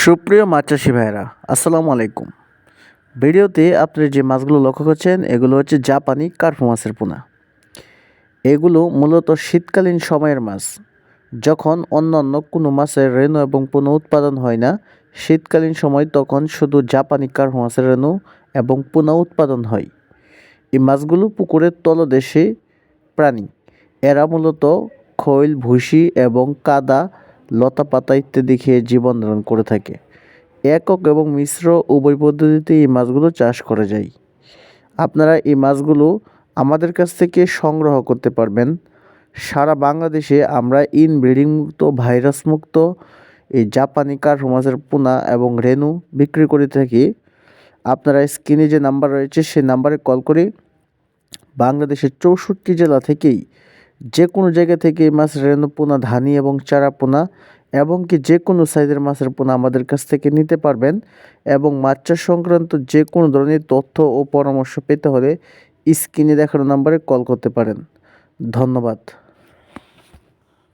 সুপ্রিয় মাছ চাষি ভাইরা, আসসালামু আলাইকুম। ভিডিওতে আপনি যে মাছগুলো লক্ষ্য করছেন এগুলো হচ্ছে জাপানি কার্প মাছের পোনা। এগুলো মূলত শীতকালীন সময়ের মাছ। যখন অন্যান্য কোনো মাছের রেণু এবং পোনা উৎপাদন হয় না, শীতকালীন সময় তখন শুধু জাপানি কার্প মাছের রেণু এবং পোনা উৎপাদন হয়। এই মাছগুলো পুকুরের তলদেশে প্রাণী। এরা মূলত খৈল, ভুসি এবং কাদা, লতাপাতা ইত্যাদি খেয়ে জীবন ধারণ করে থাকে। একক এবং মিশ্র উভয় পদ্ধতিতে এই মাছগুলো চাষ করা যায়। আপনারা এই মাছগুলো আমাদের কাছ থেকে সংগ্রহ করতে পারবেন। সারা বাংলাদেশে আমরা ইনব্রিডিং মুক্ত, ভাইরাস মুক্ত এই জাপানি কার্প মাছের পোনা এবং রেণু বিক্রি করে থাকি। আপনারা স্ক্রিনে যে নাম্বার রয়েছে সেই নাম্বারে কল করে বাংলাদেশের ৬৪ জেলা থেকেই যে কোনো জায়গা থেকে এই মাছ রেণু পোনা, ধানি এবং চারা পোনা এবং কি যে কোনো সাইজের মাছের পোনা আমাদের কাছ থেকে নিতে পারবেন। এবং মাছ চাষ সংক্রান্ত যে কোনো ধরনের তথ্য ও পরামর্শ পেতে হলে স্ক্রিনে দেখানো নাম্বারে কল করতে পারেন। ধন্যবাদ।